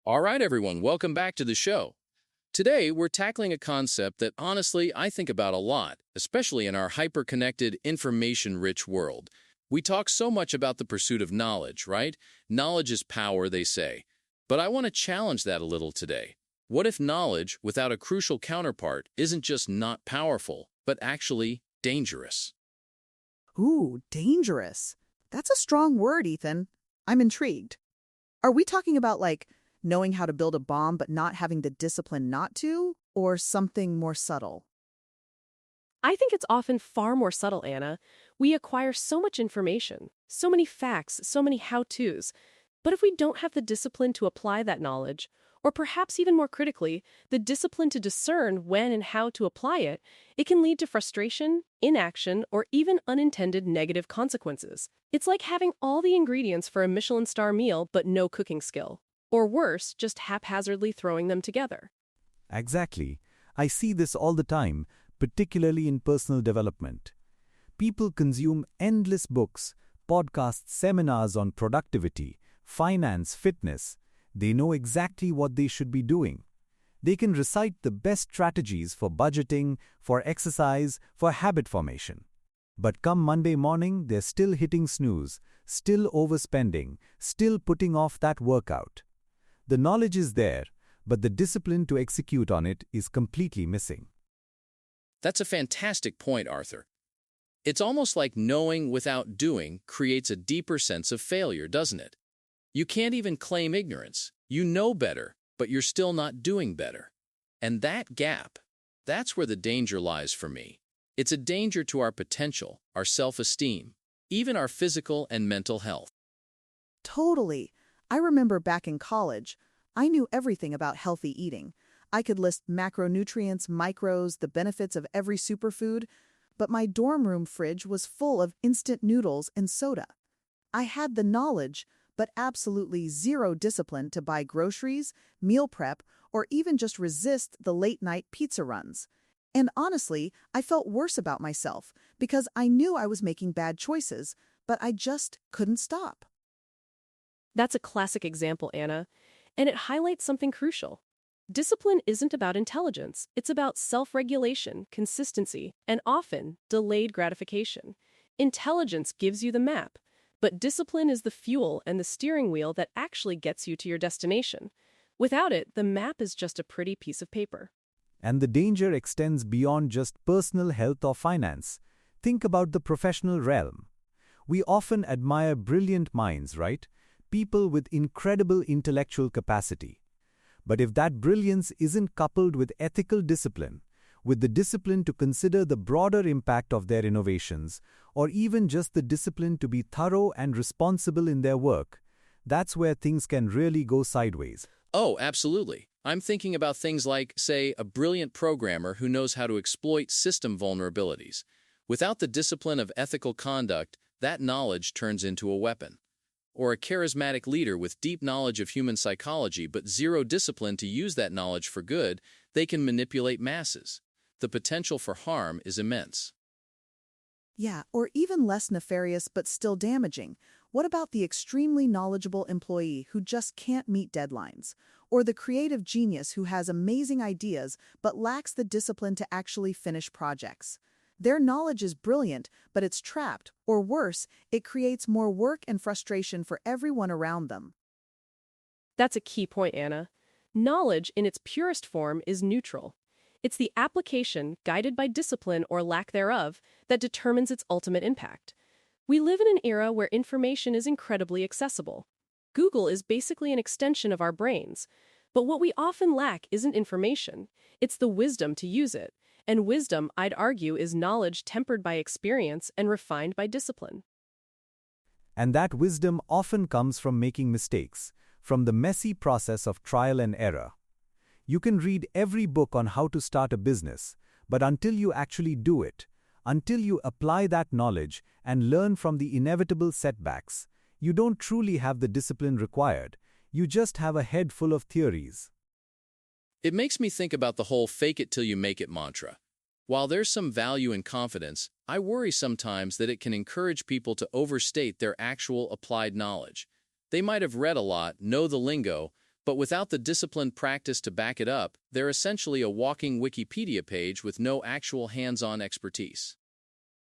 All right, everyone, welcome back to the show. Today, we're tackling a concept that honestly I think about a lot, especially in our hyper-connected, information-rich world. We talk so much about the pursuit of knowledge, right? Knowledge is power, they say. But I want to challenge that a little today. What if knowledge, without a crucial counterpart, isn't just not powerful, but actually dangerous? Ooh, dangerous. That's a strong word, Ethan. I'm intrigued. Are we talking about, knowing how to build a bomb but not having the discipline not to, or something more subtle? I think it's often far more subtle, Anna. We acquire so much information, so many facts, so many how-tos. But if we don't have the discipline to apply that knowledge, or perhaps even more critically, the discipline to discern when and how to apply it, it can lead to frustration, inaction, or even unintended negative consequences. It's like having all the ingredients for a Michelin star meal but no cooking skill. Or worse, just haphazardly throwing them together. Exactly. I see this all the time, particularly in personal development. People consume endless books, podcasts, seminars on productivity, finance, fitness. They know exactly what they should be doing. They can recite the best strategies for budgeting, for exercise, for habit formation. But come Monday morning, they're still hitting snooze, still overspending, still putting off that workout. The knowledge is there, but the discipline to execute on it is completely missing. That's a fantastic point, Arthur. It's almost like knowing without doing creates a deeper sense of failure, doesn't it? You can't even claim ignorance. You know better, but you're still not doing better. And that gap, that's where the danger lies for me. It's a danger to our potential, our self-esteem, even our physical and mental health. Totally. I remember back in college, I knew everything about healthy eating. I could list macronutrients, micros, the benefits of every superfood, but my dorm room fridge was full of instant noodles and soda. I had the knowledge, but absolutely zero discipline to buy groceries, meal prep, or even just resist the late-night pizza runs. And honestly, I felt worse about myself because I knew I was making bad choices, but I just couldn't stop. That's a classic example, Anna, and it highlights something crucial. Discipline isn't about intelligence. It's about self-regulation, consistency, and often delayed gratification. Intelligence gives you the map, but discipline is the fuel and the steering wheel that actually gets you to your destination. Without it, the map is just a pretty piece of paper. And the danger extends beyond just personal health or finance. Think about the professional realm. We often admire brilliant minds, right? People with incredible intellectual capacity. But if that brilliance isn't coupled with ethical discipline, with the discipline to consider the broader impact of their innovations, or even just the discipline to be thorough and responsible in their work, that's where things can really go sideways. Oh, absolutely. I'm thinking about things like, say, a brilliant programmer who knows how to exploit system vulnerabilities. Without the discipline of ethical conduct, that knowledge turns into a weapon. Or a charismatic leader with deep knowledge of human psychology but zero discipline to use that knowledge for good, they can manipulate masses. The potential for harm is immense. Yeah, or even less nefarious but still damaging. What about the extremely knowledgeable employee who just can't meet deadlines? Or the creative genius who has amazing ideas but lacks the discipline to actually finish projects? Their knowledge is brilliant, but it's trapped, or worse, it creates more work and frustration for everyone around them. That's a key point, Anna. Knowledge, in its purest form, is neutral. It's the application, guided by discipline or lack thereof, that determines its ultimate impact. We live in an era where information is incredibly accessible. Google is basically an extension of our brains. But what we often lack isn't information. It's the wisdom to use it. And wisdom, I'd argue, is knowledge tempered by experience and refined by discipline. And that wisdom often comes from making mistakes, from the messy process of trial and error. You can read every book on how to start a business, but until you actually do it, until you apply that knowledge and learn from the inevitable setbacks, you don't truly have the discipline required. You just have a head full of theories. It makes me think about the whole fake it till you make it mantra. While there's some value in confidence, I worry sometimes that it can encourage people to overstate their actual applied knowledge. They might have read a lot, know the lingo, but without the disciplined practice to back it up, they're essentially a walking Wikipedia page with no actual hands-on expertise.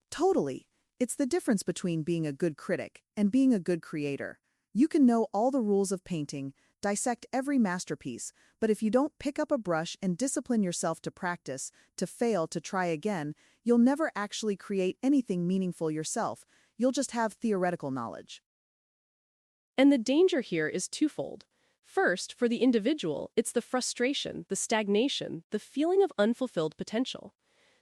Totally. It's the difference between being a good critic and being a good creator. You can know all the rules of painting, dissect every masterpiece, but if you don't pick up a brush and discipline yourself to practice, to fail, to try again, you'll never actually create anything meaningful yourself. You'll just have theoretical knowledge. And the danger here is twofold. First, for the individual, it's the frustration, the stagnation, the feeling of unfulfilled potential.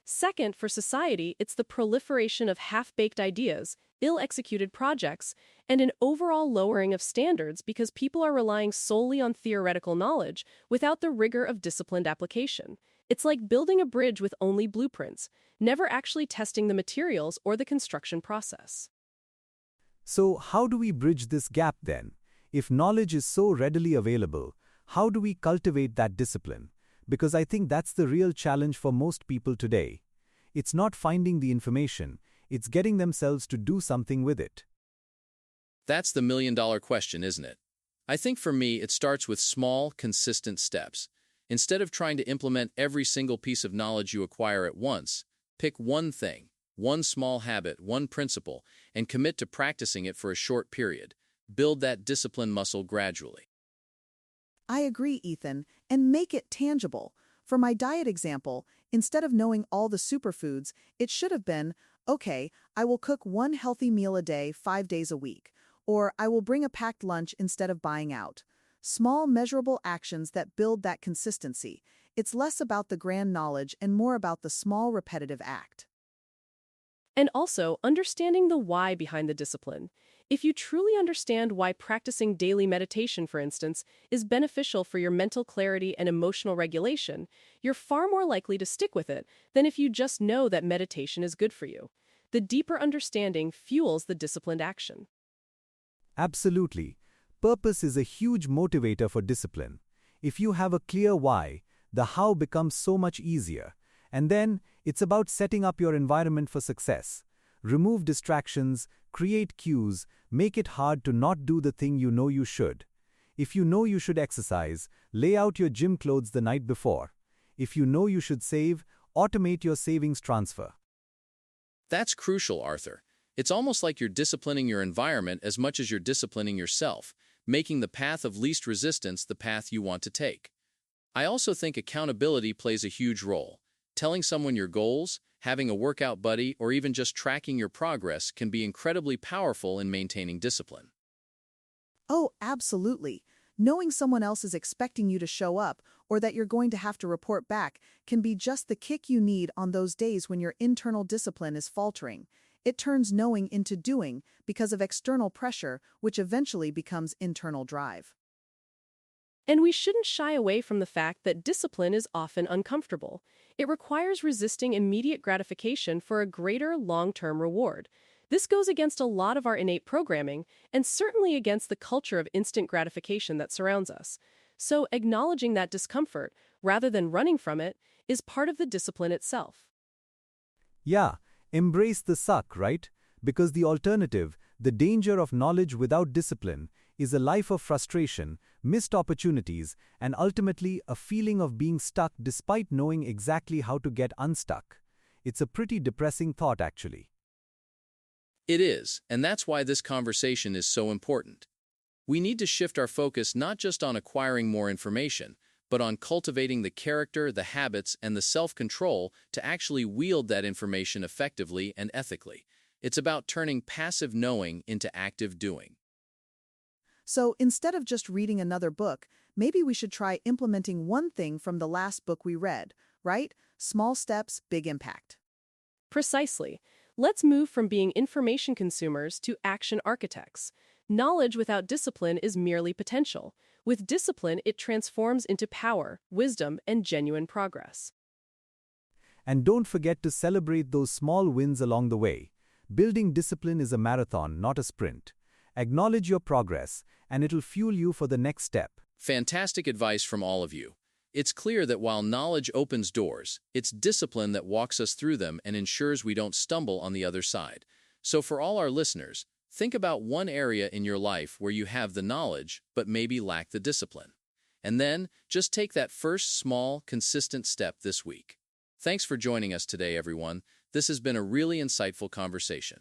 Second, for society, it's the proliferation of half-baked ideas, ill-executed projects, and an overall lowering of standards because people are relying solely on theoretical knowledge without the rigor of disciplined application. It's like building a bridge with only blueprints, never actually testing the materials or the construction process. So, how do we bridge this gap then? If knowledge is so readily available, how do we cultivate that discipline? Because I think that's the real challenge for most people today. It's not finding the information, it's getting themselves to do something with it. That's the million-dollar question, isn't it? I think for me, it starts with small, consistent steps. Instead of trying to implement every single piece of knowledge you acquire at once, pick one thing, one small habit, one principle, and commit to practicing it for a short period. Build that discipline muscle gradually. I agree, Ethan, and make it tangible. For my diet example, instead of knowing all the superfoods, it should have been, okay, I will cook one healthy meal a day 5 days a week, or I will bring a packed lunch instead of buying out. Small, measurable actions that build that consistency. It's less about the grand knowledge and more about the small, repetitive act. And also, understanding the why behind the discipline. If you truly understand why practicing daily meditation, for instance, is beneficial for your mental clarity and emotional regulation, you're far more likely to stick with it than if you just know that meditation is good for you. The deeper understanding fuels the disciplined action. Absolutely. Purpose is a huge motivator for discipline. If you have a clear why, the how becomes so much easier. And then, it's about setting up your environment for success. Remove distractions, create cues, make it hard to not do the thing you know you should. If you know you should exercise, lay out your gym clothes the night before. If you know you should save, automate your savings transfer. That's crucial, Arthur. It's almost like you're disciplining your environment as much as you're disciplining yourself, making the path of least resistance the path you want to take. I also think accountability plays a huge role. Telling someone your goals, having a workout buddy, or even just tracking your progress can be incredibly powerful in maintaining discipline. Oh, absolutely. Knowing someone else is expecting you to show up or that you're going to have to report back can be just the kick you need on those days when your internal discipline is faltering. It turns knowing into doing because of external pressure, which eventually becomes internal drive. And we shouldn't shy away from the fact that discipline is often uncomfortable. It requires resisting immediate gratification for a greater long-term reward. This goes against a lot of our innate programming, and certainly against the culture of instant gratification that surrounds us. So acknowledging that discomfort, rather than running from it, is part of the discipline itself. Yeah, embrace the suck, right? Because the alternative, the danger of knowledge without discipline, is a life of frustration, missed opportunities, and ultimately a feeling of being stuck despite knowing exactly how to get unstuck. It's a pretty depressing thought, actually. It is, and that's why this conversation is so important. We need to shift our focus not just on acquiring more information, but on cultivating the character, the habits, and the self-control to actually wield that information effectively and ethically. It's about turning passive knowing into active doing. So instead of just reading another book, maybe we should try implementing one thing from the last book we read, right? Small steps, big impact. Precisely. Let's move from being information consumers to action architects. Knowledge without discipline is merely potential. With discipline, it transforms into power, wisdom, and genuine progress. And don't forget to celebrate those small wins along the way. Building discipline is a marathon, not a sprint. Acknowledge your progress, and it'll fuel you for the next step. Fantastic advice from all of you. It's clear that while knowledge opens doors, it's discipline that walks us through them and ensures we don't stumble on the other side. So for all our listeners, think about one area in your life where you have the knowledge but maybe lack the discipline. And then, just take that first small, consistent step this week. Thanks for joining us today, everyone. This has been a really insightful conversation.